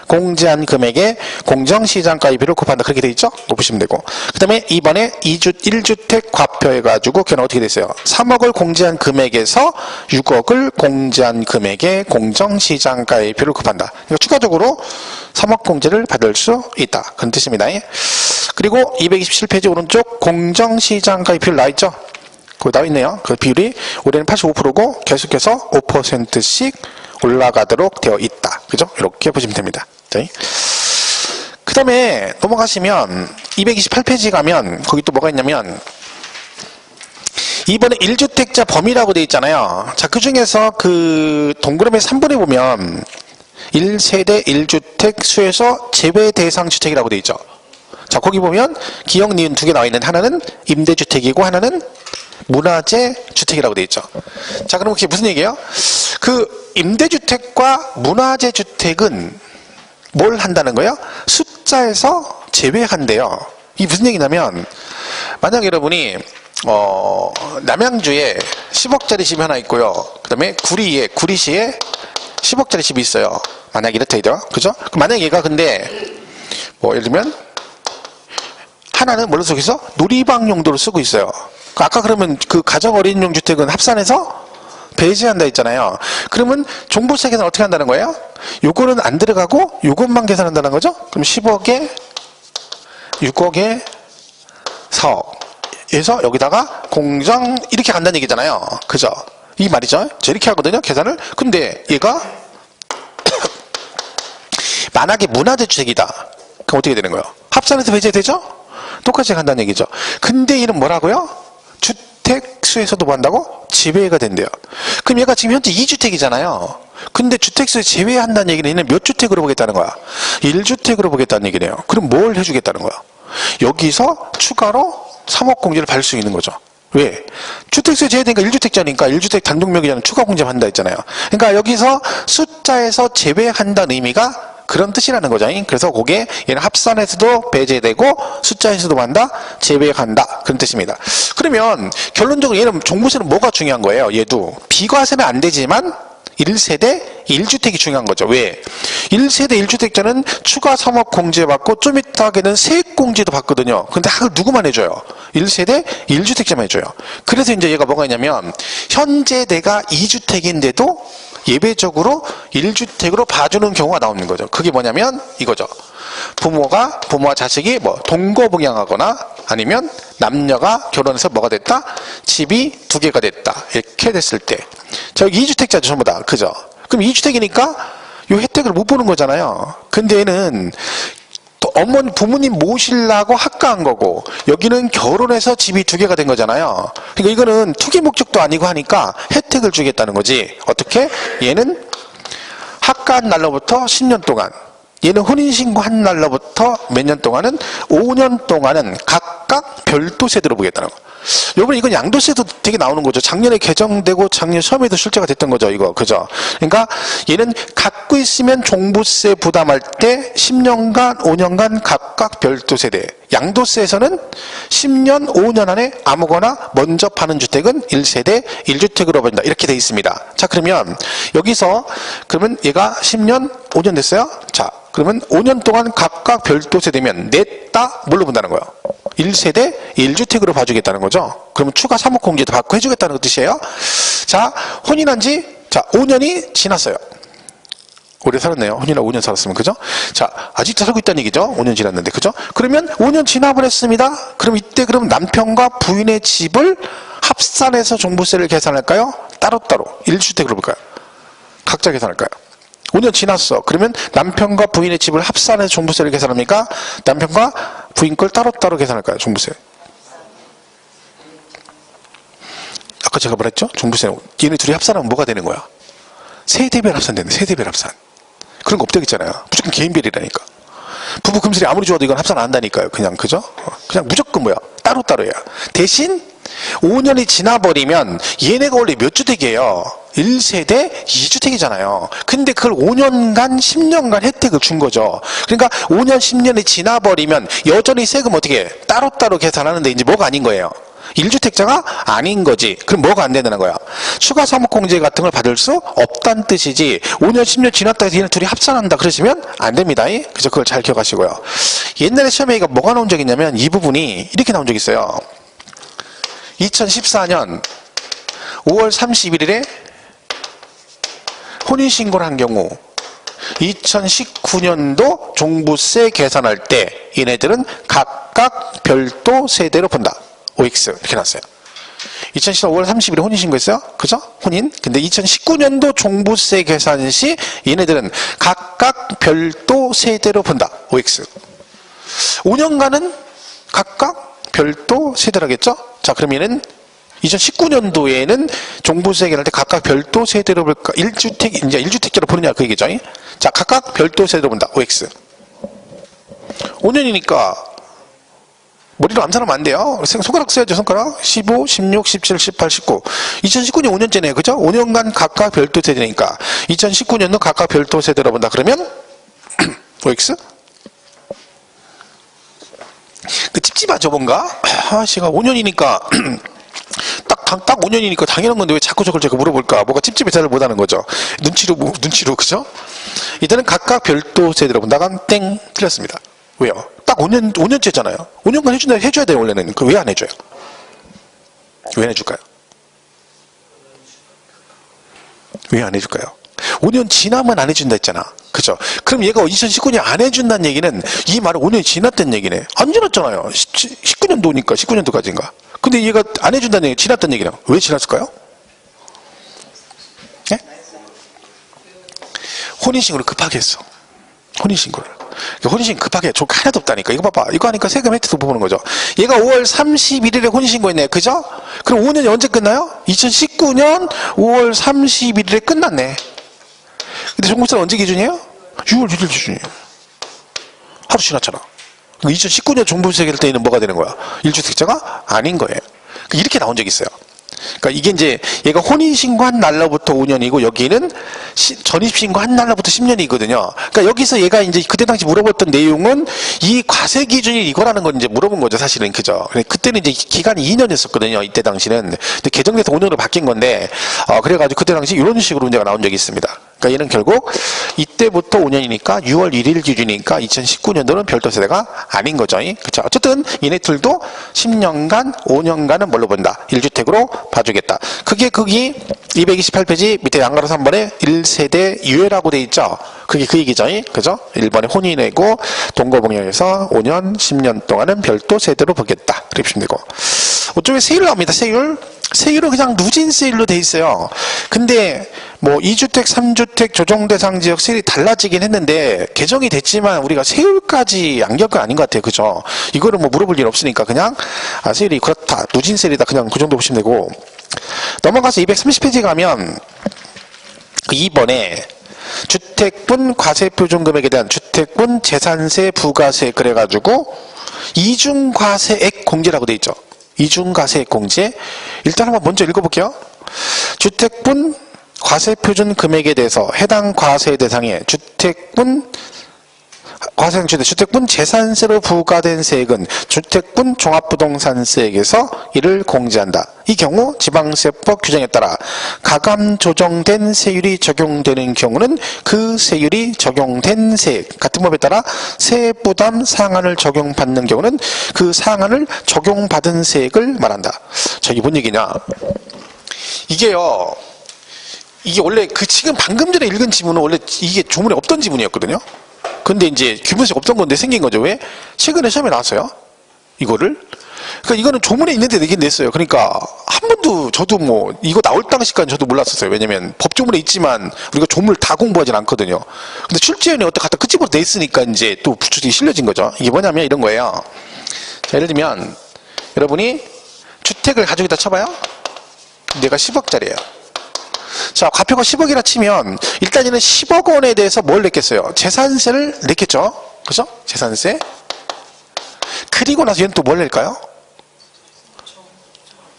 [SPEAKER 1] 공제한 금액에 공정시장가입비를 곱한다. 그렇게 돼 있죠? 보시면 되고. 그 다음에 이번에 1주택 과표 해가지고 걔는 어떻게 됐어요? 3억을 공제한 금액에서 6억을 공제한 금액에 공정시장가입비를 곱한다. 그러니까 추가적으로 3억 공제를 받을 수 있다. 그런 뜻입니다. 그리고 227페이지 오른쪽 공정시장가입비율 나와있죠? 거기 나와있네요. 그 비율이 올해는 85%고 계속해서 5%씩 올라가도록 되어 있다. 그죠? 이렇게 보시면 됩니다. 그 다음에 넘어가시면 228페이지 가면 거기 또 뭐가 있냐면 이번에 1주택자 범위라고 되어 있잖아요. 자, 그 중에서 그 동그라미 3번에 보면 1세대 1주택 수에서 제외 대상 주택이라고 되어 있죠. 자, 거기 보면 기역, 니은 두 개 나와 있는데 하나는 임대주택이고 하나는 문화재 주택이라고 되어 있죠. 자, 그럼 그게 무슨 얘기예요? 그 임대주택과 문화재 주택은 뭘 한다는 거예요? 숫자에서 제외한대요. 이게 무슨 얘기냐면 만약 여러분이 남양주에 10억짜리 집이 하나 있고요. 그 다음에 구리시에 10억짜리 집이 있어요. 만약 이렇다 이죠. 그죠? 만약 얘가 근데 뭐 예를 들면 하나는 뭘로 쓰고 있어? 놀이방 용도로 쓰고 있어요. 아까 그러면 그 가정 어린이용 주택은 합산해서 배제한다 했잖아요. 그러면 종부세 계산 어떻게 한다는 거예요? 요거는 안 들어가고 요것만 계산한다는 거죠? 그럼 10억에 6억에 4억에서 여기다가 공정 이렇게 간다는 얘기잖아요. 그죠? 이 말이죠. 이렇게 하거든요. 계산을. 근데 얘가 만약에 문화재 주택이다. 그럼 어떻게 되는 거예요? 합산해서 배제되죠? 똑같이 간다는 얘기죠. 근데 얘는 뭐라고요? 주택수에서도 뭐 한다고? 제외가 된대요. 그럼 얘가 지금 현재 2주택이잖아요. 근데 주택수에 제외한다는 얘기는 얘는 몇 주택으로 보겠다는 거야? 1주택으로 보겠다는 얘기네요. 그럼 뭘 해주겠다는 거야? 여기서 추가로 3억 공제를 받을 수 있는 거죠. 왜? 주택수에 제외되니까 1주택자니까 1주택 단독명의자는 추가 공제한다 했잖아요. 그러니까 여기서 숫자에서 제외한다는 의미가 그런 뜻이라는 거죠. 그래서 그게 얘는 합산에서도 배제되고 숫자에서도 한다? 제외한다. 그런 뜻입니다. 그러면 결론적으로 얘는 종부세는 뭐가 중요한 거예요? 얘도 비과세는 안 되지만 1세대 1주택이 중요한 거죠. 왜? 1세대 1주택자는 추가 3억 공제받고 좀 이따 하게는 세액 공제도 받거든요. 근데 그걸 누구만 해줘요? 1세대 1주택자만 해줘요. 그래서 이제 얘가 뭐가 있냐면 현재 내가 2주택인데도 예외적으로 1주택으로 봐주는 경우가 나오는 거죠. 그게 뭐냐면 이거죠. 부모와 자식이 뭐 동거부양하거나 아니면 남녀가 결혼해서 뭐가 됐다? 집이 2개가 됐다. 이렇게 됐을 때. 자, 여기 2주택자죠, 전부 다. 그죠? 그럼 2주택이니까 이 혜택을 못 보는 거잖아요. 근데 얘는 또 부모님 모시려고 합가한 거고 여기는 결혼해서 집이 2개가 된 거잖아요. 그러니까 이거는 투기 목적도 아니고 하니까 혜택을 주겠다는 거지. 어떻게? 얘는 합가한 날로부터 10년 동안, 얘는 혼인신고한 날로부터 몇 년 동안은 5년 동안은 각각 별도 세대로 보겠다는 거. 여러분 이건 양도세도 되게 나오는 거죠. 작년에 개정되고 작년 시험에도 출제가 됐던 거죠. 이거 그죠? 그러니까 얘는 갖고 있으면 종부세 부담할 때 10년간 5년간 각각 별도 세대. 양도세에서는 10년 5년 안에 아무거나 먼저 파는 주택은 1세대 1주택으로 본다. 이렇게 돼 있습니다. 자, 그러면 여기서 그러면 얘가 10년 5년 됐어요? 자, 그러면 5년 동안 각각 별도 세대면 냈다 뭘로 본다는 거예요? 1세대 1주택으로 봐주겠다는 거죠. 그러면 추가 3억 공제도 받고 해주겠다는 뜻이에요. 자, 혼인한 지 5년이 지났어요. 오래 살았네요. 혼인하고 5년 살았으면. 그죠? 자, 아직도 살고 있다는 얘기죠. 5년 지났는데. 그죠? 그러면 5년 지나버렸습니다. 그럼 이때 그럼 남편과 부인의 집을 합산해서 종부세를 계산할까요? 따로따로 1주택으로 볼까요? 각자 계산할까요? 5년 지났어. 그러면 남편과 부인의 집을 합산해서 종부세를 계산합니까? 남편과 부인 걸 따로따로 계산할까요? 종부세. 아까 제가 말했죠? 종부세. 얘네 둘이 합산하면 뭐가 되는 거야? 세대별 합산 되는 세대별 합산. 그런 거 없다겠잖아요. 무조건 개인별이라니까. 부부 금슬이 아무리 좋아도 이건 합산 안 한다니까요. 그냥, 그죠? 그냥 무조건 뭐야? 따로따로야. 대신 5년이 지나버리면 얘네가 원래 몇 주택이에요? 1세대 2주택이잖아요. 근데 그걸 5년간 10년간 혜택을 준 거죠. 그러니까 5년 10년이 지나버리면 여전히 세금 어떻게 해? 따로따로 계산하는데 이제 뭐가 아닌 거예요? 1주택자가 아닌 거지. 그럼 뭐가 안 되는 거야? 추가 사목공제 같은 걸 받을 수 없다는 뜻이지. 5년 10년 지났다 해서 얘네 둘이 합산한다 그러시면 안 됩니다. 그래서 그걸 잘 기억하시고요. 옛날에 시험에 이거 뭐가 나온 적이 있냐면 이 부분이 이렇게 나온 적이 있어요. 2014년 5월 31일에 혼인신고를 한 경우 2019년도 종부세 계산할 때 얘네들은 각각 별도 세대로 본다. OX 이렇게 나왔어요. 2014년 5월 30일에 혼인신고했어요. 그죠? 혼인. 근데 2019년도 종부세 계산 시 얘네들은 각각 별도 세대로 본다. OX. 5년간은 각각 별도 세대라겠죠? 자, 그럼 얘는 2019년도에는 종부세 계산할 때 각각 별도 세대로 볼까? 1주택, 이제 1주택자로 보느냐 그 얘기죠. 자, 각각 별도 세대로 본다. OX. 5년이니까 머리로 암산하면 안 돼요. 손가락 써야죠. 손가락. 15, 16, 17, 18, 19. 2019년 5년째네요. 그죠? 5년간 각각 별도 세대니까 2019년도 각각 별도 세대로 본다. 그러면 OX? 그 찝찝하죠 뭔가? 씨가 5년이니까 딱 5년이니까 당연한 건데 왜 자꾸 저걸 제가 물어볼까? 뭐가 찝찝해서 잘 못하는 거죠. 눈치로 그죠? 이때는 각각 별도 세대로 본다간 땡 틀렸습니다. 왜요? 딱 5년째잖아요. 5년간 해줘야 돼요 원래는. 그럼 왜 안 해줘요? 왜 안 해줄까요? 왜 안 해줄까요? 5년 지나면 안 해준다 했잖아. 그죠? 그럼 얘가 2019년 안 해준다는 얘기는 이 말은 5년이 지났다는 얘기네. 안 지났잖아요. 19년도니까 19년도까지인가. 근데 얘가 안 해준다는 얘기, 지났다는 얘기는 왜 지났을까요? 예? 혼인신고를 급하게 했어. 혼인신고를. 혼인신고 급하게 조건 하나도 없다니까. 이거 봐봐. 이거 하니까 세금 혜택도 보는 거죠. 얘가 5월 31일에 혼인신고했네. 그죠? 그럼 5년이 언제 끝나요? 2019년 5월 31일에 끝났네. 근데 종부세는 언제 기준이에요? 6월 1일 기준이에요. 하루 지났잖아. 2019년 종부세 낼 때는 뭐가 되는 거야? 1주택자가 아닌 거예요. 이렇게 나온 적이 있어요. 그러니까 이게 이제 얘가 혼인신고한 날로부터 5년이고 여기는 전입신고한 날로부터 10년이거든요. 그러니까 여기서 얘가 이제 그때 당시 물어봤던 내용은 이 과세 기준이 이거라는 걸 이제 물어본 거죠, 사실은. 그죠? 그때는 이제 기간이 2년이었거든요, 이때 당시는. 근데 개정돼서 5년으로 바뀐 건데, 그래가지고 그때 당시 이런 식으로 문제가 나온 적이 있습니다. 그러니까 얘는 결국 이때부터 5년이니까 6월 1일 기준이니까 2019년도는 별도 세대가 아닌 거죠. 그렇죠? 어쨌든 얘네 둘도 10년간, 5년간은 뭘로 본다? 1주택으로 봐주겠다. 그게 거기 228페이지 밑에 양가로 3번에 1세대 유예라고 돼 있죠. 그게 그 얘기죠. 그죠? 1번에 혼인이고 동거봉양에서 5년, 10년 동안은 별도 세대로 보겠다. 그렇게 보시면 되고. 이쪽에 세율 나옵니다. 세율은 그냥 누진 세율로 돼 있어요. 근데 뭐 2주택, 3주택 조정 대상 지역 세율이 달라지긴 했는데 개정이 됐지만 우리가 세율까지 안길 건 아닌 것 같아요. 그죠? 이거를 뭐 물어볼 일 없으니까 그냥 세율이 그렇다. 누진 세율이다. 그냥 그 정도 보시면 되고. 넘어가서 230페이지 가면 그 2번에 주택분 과세표준금액에 대한 주택분 재산세 부가세 그래가지고 이중과세액 공제라고 돼 있죠. 이중과세액 공제. 일단 한번 먼저 읽어볼게요. 주택분 과세표준 금액에 대해서 해당 과세 대상에 주택분 재산세로 부과된 세액은 주택분 종합부동산세액에서 이를 공제한다. 이 경우 지방세법 규정에 따라 가감 조정된 세율이 적용되는 경우는 그 세율이 적용된 세액 같은 법에 따라 세부담 상한을 적용받는 경우는 그 상한을 적용받은 세액을 말한다. 자, 이게 뭔 얘기냐? 이게요. 이게 원래 그 지금 방금 전에 읽은 지문은 원래 이게 조문에 없던 지문이었거든요. 근데 이제 규문식 없던 건데 생긴 거죠. 왜? 최근에 시험에 나왔어요. 이거를. 그러니까 이거는 조문에 있는데 내긴 냈어요. 그러니까 한 번도 저도 뭐 이거 나올 당시까지 저도 몰랐었어요. 왜냐면 법조문에 있지만 우리가 조문을 다 공부하진 않거든요. 근데 출제위원회 어떻게 갖다 끝집으로 냈으니까 이제 또 부추기 실려진 거죠. 이게 뭐냐면 이런 거예요. 자, 예를 들면 여러분이 주택을 가지고 있다 쳐봐요. 내가 10억짜리예요. 자, 과표가 10억이라 치면 일단 얘는 10억 원에 대해서 뭘 냈겠어요? 재산세를 냈겠죠? 그죠? 재산세. 그리고 나서 얘는 또 뭘 낼까요?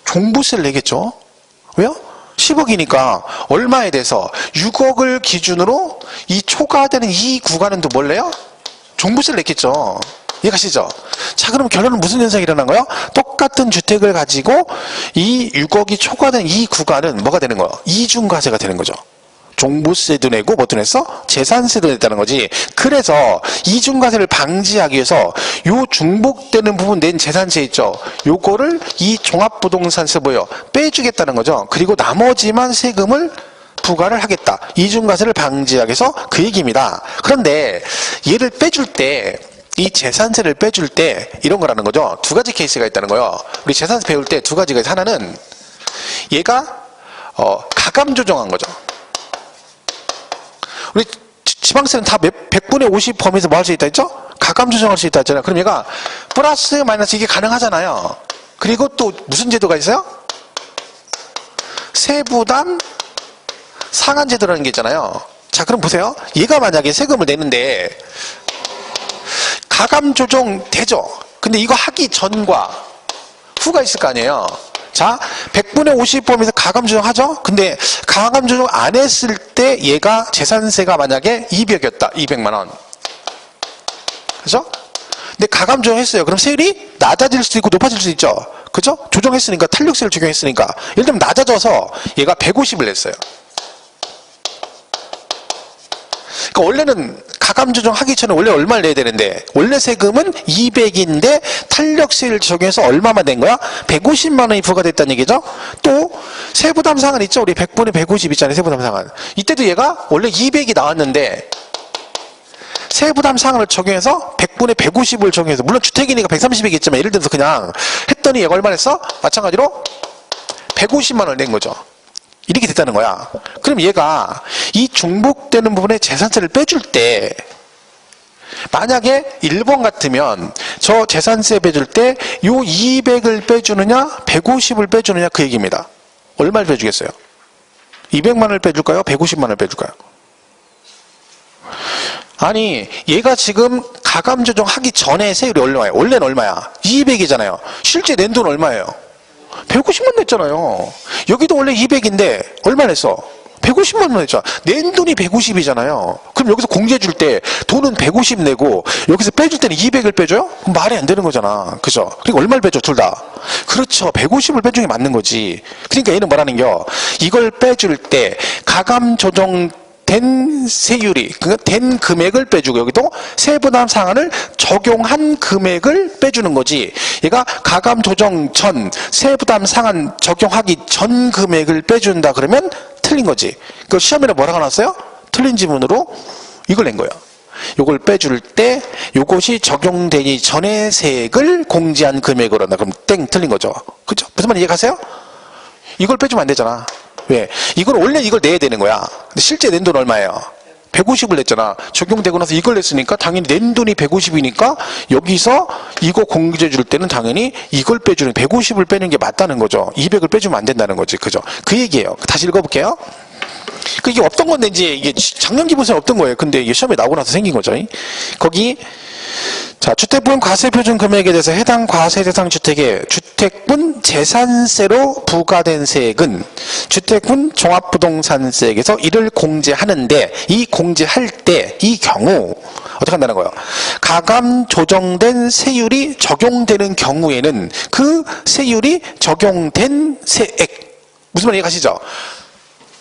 [SPEAKER 1] 종부세를 내겠죠. 왜요? 10억이니까 얼마에 대해서 6억을 기준으로 이 초과되는 이 구간은 또 뭘 내요? 종부세를 냈겠죠. 이해가시죠? 자, 그럼 결론은 무슨 현상이 일어난 거예요? 똑같은 주택을 가지고 이 6억이 초과된 이 구간은 뭐가 되는 거예요? 이중과세가 되는 거죠. 종부세도 내고 뭐도 냈어? 재산세도 냈다는 거지. 그래서 이중과세를 방지하기 위해서 요 중복되는 부분 낸 재산세 있죠. 요거를 이 종합부동산세 뭐예요? 빼주겠다는 거죠. 그리고 나머지만 세금을 부과를 하겠다. 이중과세를 방지하기 위해서 그 얘기입니다. 그런데 얘를 빼줄 때 이 재산세를 빼줄 때 이런 거라는 거죠. 두 가지 케이스가 있다는 거예요. 우리 재산세 배울 때 두 가지가 있어요. 하나는 얘가 가감 조정한 거죠. 우리 지방세는 다 100분의 50 범위에서 뭐 할 수 있다 했죠? 가감 조정할 수 있다 했잖아요. 그럼 얘가 플러스 마이너스 이게 가능하잖아요. 그리고 또 무슨 제도가 있어요? 세부담 상한 제도라는 게 있잖아요. 자, 그럼 보세요. 얘가 만약에 세금을 내는데 가감 조정 되죠? 근데 이거 하기 전과 후가 있을 거 아니에요. 자, 100분의 50 범위에서 가감 조정하죠? 근데 가감 조정 안 했을 때 얘가 재산세가 만약에 200이었다. 200만 원. 그죠? 근데 가감 조정했어요. 그럼 세율이 낮아질 수도 있고 높아질 수도 있죠. 그죠? 조정했으니까, 탄력세를 적용했으니까. 예를 들면 낮아져서 얘가 150을 냈어요. 그러니까 원래는 가감 조정하기 전에 원래 얼마를 내야 되는데 원래 세금은 200인데 탄력세를 적용해서 얼마만 낸 거야? 150만 원이 부과됐다는 얘기죠. 또 세부담 상한 있죠. 우리 100분의 150 있잖아요. 세부담 상한. 이때도 얘가 원래 200이 나왔는데 세부담 상한을 적용해서 100분의 150을 적용해서 물론 주택이니까 130이겠지만 예를 들어서 그냥 했더니 얘가 얼마 냈어? 마찬가지로 150만 원을 낸 거죠. 이렇게 됐다는 거야. 그럼 얘가 이 중복되는 부분에 재산세를 빼줄 때 만약에 1번 같으면 저 재산세 빼줄 때 요 200을 빼주느냐 150을 빼주느냐 그 얘기입니다. 얼마를 빼주겠어요? 200만 원을 빼줄까요? 150만 원을 빼줄까요? 아니 얘가 지금 가감 조정하기 전에 세율이 얼마예요? 원래는 얼마야? 200이잖아요. 실제 낸 돈 얼마예요? 150만 냈잖아요. 여기도 원래 200인데 얼마 냈어? 150만 원 냈잖아. 낸 돈이 150이잖아요. 그럼 여기서 공제 줄 때 돈은 150 내고 여기서 빼줄 때는 200을 빼줘요? 그럼 말이 안 되는 거잖아. 그죠? 그러니까 얼마를 빼줘? 둘 다. 그렇죠. 150을 빼주는 게 맞는 거지. 그러니까 얘는 뭐라는 겨? 이걸 빼줄 때 가감 조정 된 세율이 그러니까 된 금액을 빼주고 여기도 세부담 상한을 적용한 금액을 빼주는 거지. 얘가 가감 조정 전 세부담 상한 적용하기 전 금액을 빼준다 그러면 틀린 거지. 그 시험에는 뭐라고 나왔어요? 틀린 지문으로 이걸 낸 거예요. 요걸 빼줄 때 요것이 적용되기 전에 세액을 공제한 금액으로 한다. 그럼 땡 틀린 거죠. 그죠? 무슨 말 이해가세요? 이걸 빼주면 안 되잖아. 왜? 이걸 원래 이걸 내야 되는 거야. 근데 실제 낸 돈 얼마예요? 150을 냈잖아. 적용되고 나서 이걸 냈으니까 당연히 낸 돈이 150이니까 여기서 이거 공제 줄 때는 당연히 이걸 빼주는 150을 빼는 게 맞다는 거죠. 200을 빼주면 안 된다는 거지. 그죠? 그 얘기예요. 다시 읽어볼게요. 이게 없던 건데 이제 이게 작년 기본세는 없던 거예요. 근데 이게 시험에 나오고 나서 생긴 거죠. 거기 자, 주택분 과세표준 금액에 대해서 해당 과세 대상 주택의 주택분 재산세로 부과된 세액은 주택분 종합부동산세액에서 이를 공제하는데 이 공제할 때 이 경우 어떻게 한다는 거예요? 가감 조정된 세율이 적용되는 경우에는 그 세율이 적용된 세액 무슨 말 이해가시죠?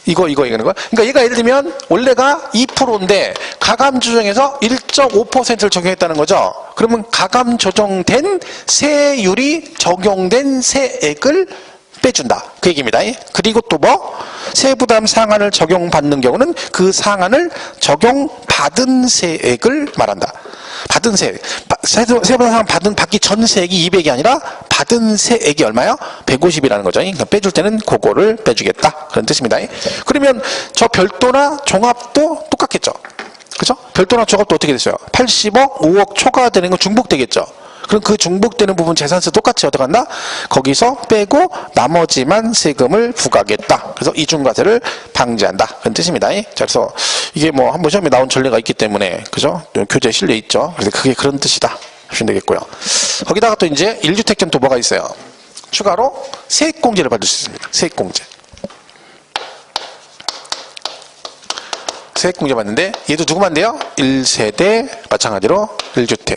[SPEAKER 1] 이거 얘기하는 거야. 그러니까 얘가 예를 들면 원래가 2%인데 가감 조정해서 1.5%를 적용했다는 거죠. 그러면 가감 조정된 세율이 적용된 세액을 빼준다. 그 얘기입니다. 그리고 또 뭐? 세부담 상한을 적용받는 경우는 그 상한을 적용받은 세액을 말한다. 받은 세액. 세부담 상한 받기 전 세액이 200이 아니라 받은 세액이 얼마요? 150이라는 거죠. 그러니까 빼줄 때는 그거를 빼주겠다. 그런 뜻입니다. 그러면 저 별도나 종합도 똑같겠죠. 그죠? 별도나 종합도 어떻게 됐어요? 80억, 5억 초과되는 건 중복되겠죠. 그럼 그 중복되는 부분 재산세 똑같이 어떡한다? 거기서 빼고 나머지만 세금을 부과하겠다. 그래서 이중과세를 방지한다. 그런 뜻입니다. 자, 그래서 이게 뭐 한번 시험에 나온 전례가 있기 때문에, 그죠? 교재에 실려 있죠. 그래서 그게 그런 뜻이다 하시면 되겠고요. 거기다가 또 이제 1주택자는 또 뭐가 있어요? 추가로 세액공제를 받을 수 있습니다. 세액공제. 세액공제 받는데 얘도 누구만 돼요? 1세대 마찬가지로 1주택.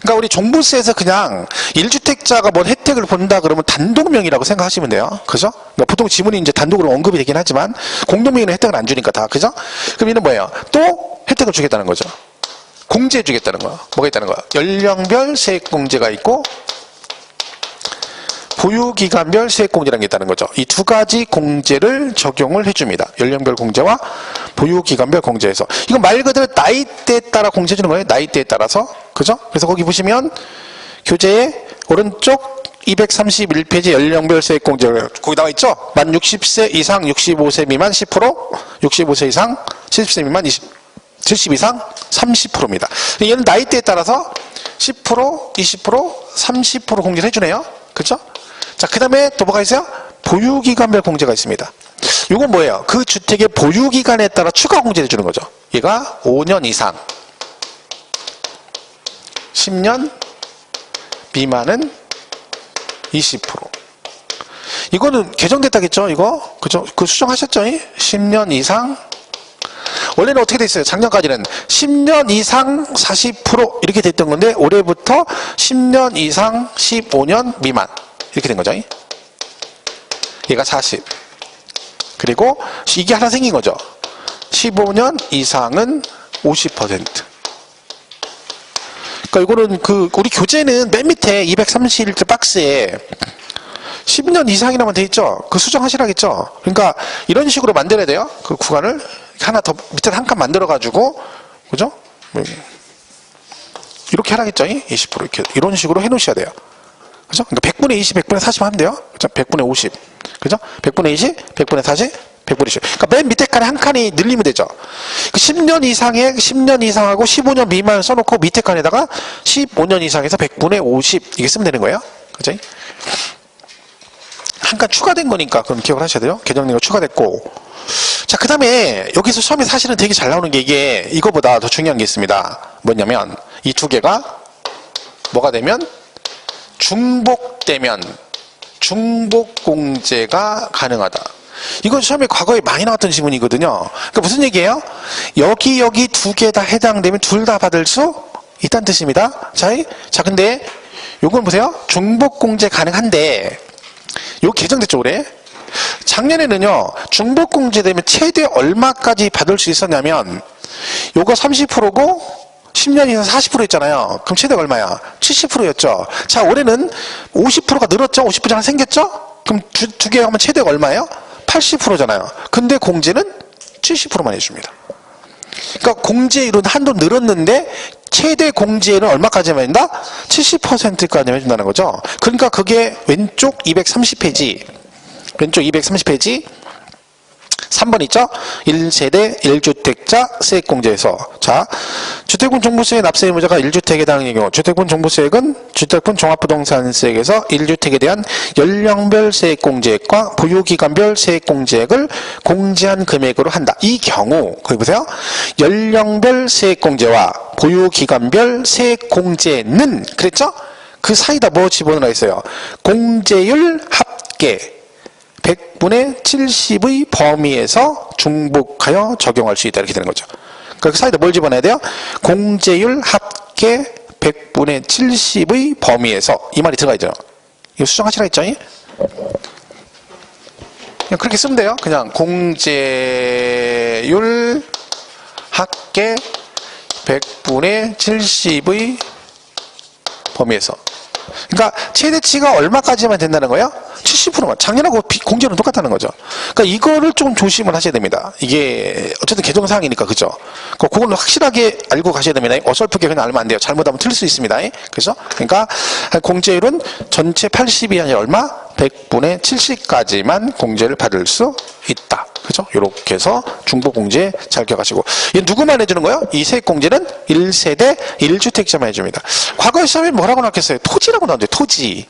[SPEAKER 1] 그러니까 우리 종부세에서 그냥 1주택자가 뭔 혜택을 본다 그러면 단독명의라고 생각하시면 돼요. 그죠? 그러니까 보통 지문이 이제 단독으로 언급이 되긴 하지만 공동명의는 혜택을 안 주니까 다. 그죠? 그럼 얘는 뭐예요? 또 혜택을 주겠다는 거죠. 공제해 주겠다는 거야. 뭐가 있다는 거야? 연령별 세액공제가 있고 보유기간별 세액공제라는 게 있다는 거죠. 이 두 가지 공제를 적용을 해줍니다. 연령별 공제와 보유기간별 공제에서. 이건 말 그대로 나이대에 따라 공제해 주는 거예요. 나이대에 따라서. 그죠? 그래서 거기 보시면 교재의 오른쪽 231페이지 연령별 세액공제 거기 나와 있죠? 만 60세 이상 65세 미만 10%, 65세 이상 70세 미만 70 이상 30%입니다. 얘는 나이대에 따라서 10%, 20%, 30% 공제를 해주네요. 그죠? 자, 그 다음에 또 뭐가 있어요? 보유기간별 공제가 있습니다. 이건 뭐예요? 그 주택의 보유기간에 따라 추가 공제를 주는 거죠. 얘가 5년 이상, 10년 미만은 20%. 이거는 개정됐다겠죠? 이거? 그죠? 그 수정하셨죠? 10년 이상, 원래는 어떻게 돼 있어요? 작년까지는 10년 이상 40% 이렇게 됐던 건데 올해부터 10년 이상 15년 미만 이렇게 된 거죠. 얘가 40. 그리고 이게 하나 생긴 거죠. 15년 이상은 50%. 그러니까 이거는 우리 교재는 맨 밑에 231트 박스에 10년 이상이라면 돼 있죠. 그 수정하시라겠죠. 그러니까 이런 식으로 만들어야 돼요. 그 구간을 하나 더 밑에 한 칸 만들어 가지고, 그죠? 이렇게 하라겠죠. 20% 이렇게 이런 식으로 해 놓으셔야 돼요. 그죠? 그러니까 100분의 20, 100분의 40 하면 돼요. 그죠? 100분의 50. 그죠? 100분의 20, 100분의 40, 100분의 10. 그러니까 맨 밑에 칸에 한 칸이 늘리면 되죠. 10년 이상에 10년 이상하고 15년 미만 써놓고 밑에 칸에다가 15년 이상에서 100분의 50 이게 쓰면 되는 거예요. 그죠? 한 칸 추가된 거니까 그럼 기억을 하셔야 돼요. 개정내가 추가됐고. 자, 그 다음에 여기서 처음에 사실은 되게 잘 나오는 게 이게 이거보다 더 중요한 게 있습니다. 뭐냐면 이 두 개가 뭐가 되면 중복되면 중복공제가 가능하다. 이건 처음에 과거에 많이 나왔던 지문이거든요. 그러니까 무슨 얘기예요? 여기 두 개 다 해당되면 둘 다 받을 수 있다는 뜻입니다. 자, 근데 요건 보세요. 중복공제 가능한데 요 개정됐죠, 올해? 작년에는요, 중복공제 되면 최대 얼마까지 받을 수 있었냐면, 요거 30%고, 10년 이상 40% 했잖아요. 그럼 최대가 얼마야? 70%였죠. 자, 올해는 50%가 늘었죠? 50% 하나 생겼죠? 그럼 두 개 하면 최대가 얼마예요? 80%잖아요. 근데 공제는 70%만 해줍니다. 그러니까 공제율은 한도 늘었는데, 최대 공제율은 얼마까지만 해준다? 70%까지만 해준다는 거죠. 그러니까 그게 왼쪽 230페이지, 왼쪽 230페이지 3번 있죠? 1세대 1주택자 세액공제에서, 자, 주택분 종부세 납세 의무자가 1주택에 해당하는 경우 주택분 종부세액은 주택분 종합부동산세액에서 1주택에 대한 연령별 세액공제액과 보유기간별 세액공제액을 공제한 금액으로 한다. 이 경우 거기 보세요. 연령별 세액공제와 보유기간별 세액공제는 그랬죠? 그 사이다 뭐 집어넣어 있어요? 공제율 합계 100분의 70의 범위에서 중복하여 적용할 수 있다. 이렇게 되는 거죠. 그 사이다 뭘 집어넣어야 돼요? 공제율 합계 100분의 70의 범위에서. 이 말이 들어가 있죠. 이거 수정하시라 했죠? 그냥 그렇게 쓰면 돼요. 그냥 공제율 합계 100분의 70의 범위에서. 그러니까 최대치가 얼마까지만 된다는 거예요? 70%만. 작년하고 공제는 똑같다는 거죠. 그러니까 이거를 좀 조심을 하셔야 됩니다. 이게 어쨌든 개정사항이니까, 그죠? 그걸 확실하게 알고 가셔야 됩니다. 어설프게 그냥 알면 안 돼요. 잘못하면 틀릴 수 있습니다. 그죠? 그러니까 공제율은 전체 80이 아니라 얼마? 100분의 70까지만 공제를 받을 수 있다. 그죠? 이렇게 해서 중복공제 잘 기억하시고. 이건 누구만 해주는 거예요? 이 세액공제는 1세대 1주택자만 해줍니다. 과거 시험에 뭐라고 나왔겠어요? 토지라고 나왔는데, 토지.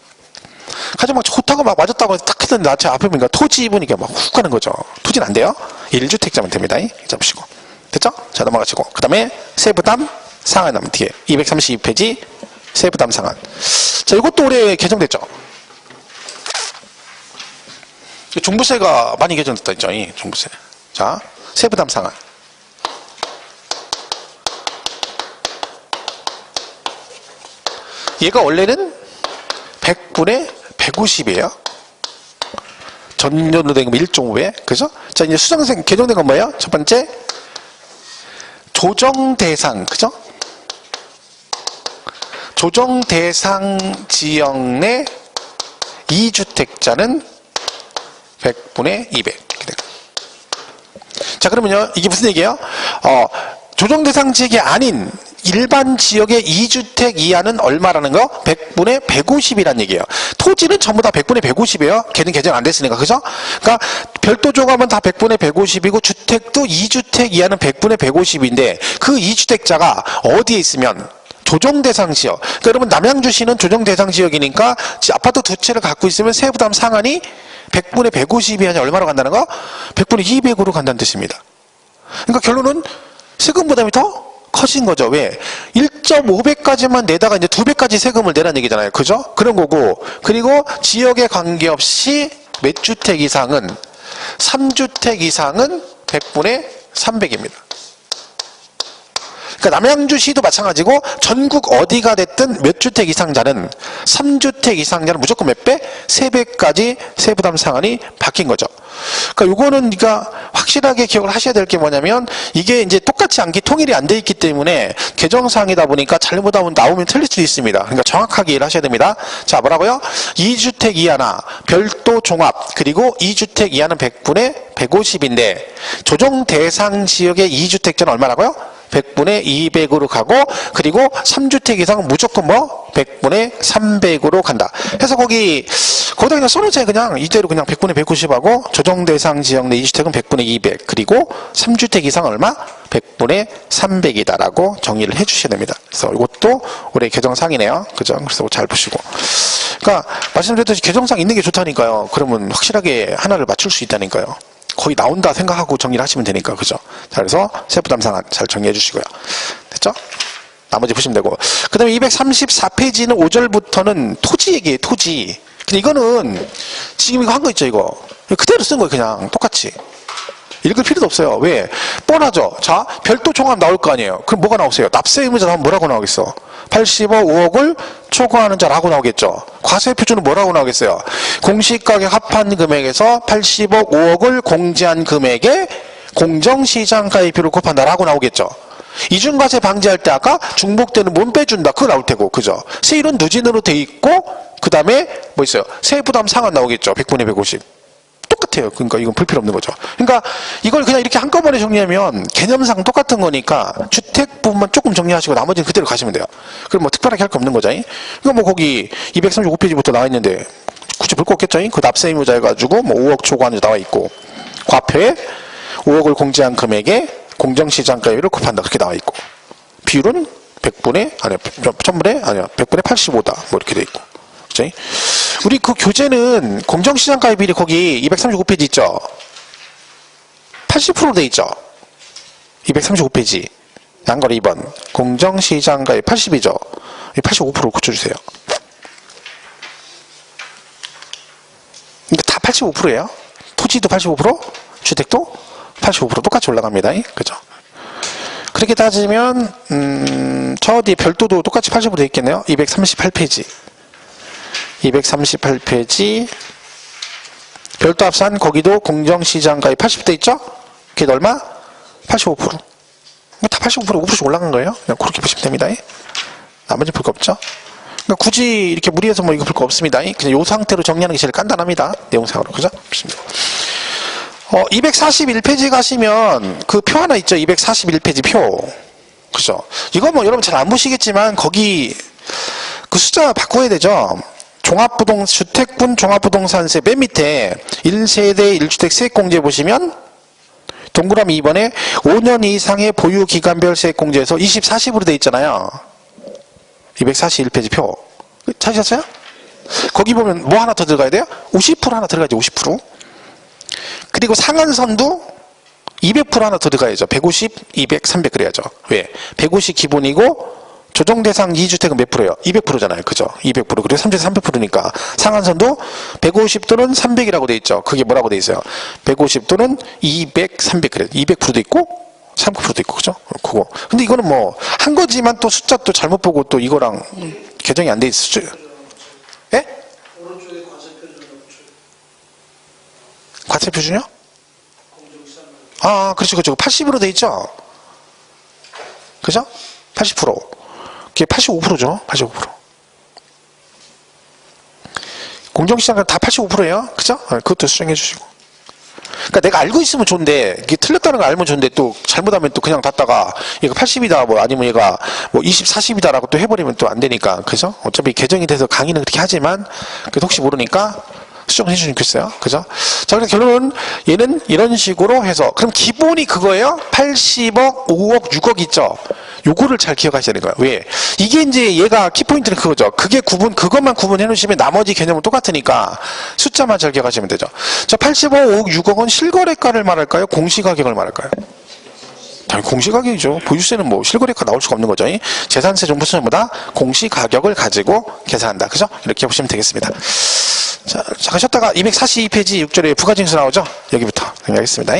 [SPEAKER 1] 가장 막 좋다고 막 맞았다고 딱 했는데 나한테 앞에 보니까 토지 보니까 막 훅 가는 거죠. 토지는 안 돼요. 1주택자만 됩니다. 잡으시고. 됐죠? 자, 넘어가시고. 그 다음에 세부담 상한 나면 뒤에 232페이지 세부담 상한. 자, 이것도 올해 개정됐죠? 종부세가 많이 개정됐다 했죠? 이 종부세. 자, 세부담 상한. 얘가 원래는 100분의 150이에요. 전년도 된 거 1.5배. 그죠? 자, 이제 수정생 개정된 건 뭐예요? 첫 번째, 조정 대상. 그죠? 조정 대상 지역 내 2주택자는 100분의 200. 자, 그러면요, 이게 무슨 얘기예요? 조정 대상 지역이 아닌 일반 지역의 2주택 이하는 얼마라는 거? 100분의 150이란 얘기예요. 토지는 전부 다 100분의 150이에요. 걔는 개정 안 됐으니까. 그죠? 그러니까 별도 조감은 다 100분의 150이고 주택도 2주택 이하는 100분의 150인데 그 2주택자가 어디에 있으면 조정 대상 지역. 그러니까 여러분 남양주시는 조정 대상 지역이니까 아파트 두 채를 갖고 있으면 세부담 상한이 100분의 150이 아니라 얼마로 간다는 거? 100분의 200으로 간다는 뜻입니다. 그러니까 결론은 세금 부담이 더 커진 거죠. 왜? 1.5배까지만 내다가 이제 2배까지 세금을 내라는 얘기잖아요. 그죠? 그런 거고. 그리고 지역에 관계없이 몇 주택 이상은 3주택 이상은 100분의 300입니다. 그러니까 남양주시도 마찬가지고 전국 어디가 됐든 몇 주택 이상자는 3주택 이상자는 무조건 몇 배? 3배까지 세부담 상한이 바뀐 거죠. 그러니까 요거는 그러니까 확실하게 기억을 하셔야 될 게 뭐냐면 이게 이제 똑같이 안기 통일이 안 돼 있기 때문에 개정사항이다 보니까 잘못하면 나오면 틀릴 수도 있습니다. 그러니까 정확하게 이해를 하셔야 됩니다. 자, 뭐라고요? 2주택 이하나 별도 종합 그리고 2주택 이하는 100분의 150인데 조정 대상 지역의 2주택자는 얼마라고요? 100분의 200으로 가고 그리고 3주택 이상은 무조건 뭐 100분의 300으로 간다. 해서 거기다 그냥 써놓자. 그냥 이대로 그냥 100분의 190하고 조정 대상 지역 내 2주택은 100분의 200 그리고 3주택 이상 얼마? 100분의 300이다라고 정의를 해주셔야 됩니다. 그래서 이것도 올해 개정상이네요. 그죠? 그래서 잘 보시고. 그러니까 말씀드렸듯이 개정상 있는 게 좋다니까요. 그러면 확실하게 하나를 맞출 수 있다니까요. 거의 나온다 생각하고 정리를 하시면 되니까. 그죠? 자, 그래서 세부담 상한 잘 정리해 주시고요. 됐죠? 나머지 보시면 되고. 그 다음에 234페이지는 5절부터는 토지 얘기예요. 토지. 근데 이거는 지금 이거 한 거 있죠. 이거 그대로 쓴 거예요. 그냥 똑같이. 읽을 필요도 없어요. 왜? 뻔하죠. 자, 별도 종합 나올 거 아니에요. 그럼 뭐가 나오세요? 납세 의무자 나오면 뭐라고 나오겠어? 80억 5억을 초과하는 자라고 나오겠죠. 과세표준은 뭐라고 나오겠어요? 공시가격 합한 금액에서 80억 5억을 공제한 금액에 공정시장가액비를 곱한다라고 나오겠죠. 이중과세 방지할 때 아까 중복되는 몸 빼준다. 그거 나올 테고. 그죠? 세율은 누진으로 돼 있고 그 다음에 뭐 있어요? 세부담 상한 나오겠죠. 100분의 150. 똑같아요. 그러니까 이건 불필요 없는 거죠. 그러니까 이걸 그냥 이렇게 한꺼번에 정리하면 개념상 똑같은 거니까 주택 부분만 조금 정리하시고 나머지는 그대로 가시면 돼요. 그럼 뭐 특별하게 할 거 없는 거죠. 그러니까 뭐 거기 235페이지부터 나와 있는데 굳이 볼 거 없겠죠. 그 납세 의무자 해가지고 뭐 5억 초과하는 나와 있고 과표에 5억을 공제한 금액에 공정시장가액비를 곱한다. 그렇게 나와 있고 비율은 100분의 아니야 1000분의 아니야 100분의 85다. 뭐 이렇게 돼 있고. 그죠? 우리 그 교재는 공정시장가액비율이 거기 235페이지 있죠? 80%로 돼 있죠? 235페이지. 양거리 2번. 공정시장가액 80이죠? 85%로 고쳐주세요. 그러니까 다 85%예요. 토지도 85%, 주택도 85% 똑같이 올라갑니다. 그죠? 그렇게 따지면, 저 뒤에 별도도 똑같이 80% 돼 있겠네요. 238페이지. 238페이지 별도 합산 거기도 공정시장가액 80대 있죠? 그게 얼마? 85%. 다 85% 5%씩 올라간 거예요. 그냥 그렇게 보시면 됩니다. 나머지 볼 거 없죠? 그러니까 굳이 이렇게 무리해서 뭐 이거 볼 거 없습니다. 그냥 이 상태로 정리하는 게 제일 간단합니다. 내용상으로. 그죠? 241페이지 가시면 그 표 하나 있죠? 241페이지 표. 그죠? 이거 뭐 여러분 잘 안 보시겠지만 거기 그 숫자 바꿔야 되죠? 주택분 종합부동산세 맨 밑에 1세대 1주택 세액공제 보시면 동그라미 2번에 5년 이상의 보유 기간별 세액공제에서 20/40으로 돼 있잖아요. 241페이지 표. 찾으셨어요? 거기 보면 뭐 하나 더 들어가야 돼요? 50% 하나 들어가야죠. 50%. 그리고 상한선도 200% 하나 더 들어가야죠. 150, 200, 300 그래야죠. 왜? 150 기본이고 조정 대상 2주택은 몇 프로예요? 200%잖아요. 그죠? 200%. 그리고 3주택 300%니까 상한선도 150 또는 300이라고 돼 있죠. 그게 뭐라고 돼 있어요? 150 또는 200, 300 그래요. 200%도 있고 300%도 있고 그죠? 그거. 근데 이거는 뭐 한 거지만 또 숫자 또 잘못 보고 또 이거랑 개정이 안 돼 있었죠. 예?
[SPEAKER 2] 오른쪽에 과세표준을 붙여요.
[SPEAKER 1] 과세 표준이요?
[SPEAKER 2] 공정시장
[SPEAKER 1] 아, 그렇죠. 80으로 돼 있죠? 그죠? 80%. 그게 85%죠. 85%. 공정시장은 다 85%예요. 그죠? 그것도 수정해 주시고. 그러니까 내가 알고 있으면 좋은데 이게 틀렸다는 걸 알면 좋은데 또 잘못하면 또 그냥 닫다가 얘가 80이다 뭐 아니면 얘가 뭐 20, 40이다라고 또 해버리면 또 안 되니까. 그죠? 어차피 개정이 돼서 강의는 그렇게 하지만 그래도 혹시 모르니까 수정해 주시면 좋겠어요. 그죠? 자, 그래서 결론은 얘는 이런 식으로 해서 그럼 기본이 그거예요? 80억, 5억, 6억 있죠? 요거를 잘 기억하셔야 되는 거예요. 왜? 이게 이제 얘가 키포인트는 그거죠. 그것만 구분해 놓으시면 나머지 개념은 똑같으니까 숫자만 잘 기억하시면 되죠. 자, 80억, 5억, 6억은 실거래가를 말할까요? 공시가격을 말할까요? 당연히 공시가격이죠. 보유세는 뭐 실거래가 나올 수가 없는 거죠. 재산세 종부세보다 공시가격을 가지고 계산한다. 그죠? 이렇게 보시면 되겠습니다. 자, 잠깐 쉬었다가 242페이지 6절에 부가징수 나오죠? 여기부터 정리하겠습니다.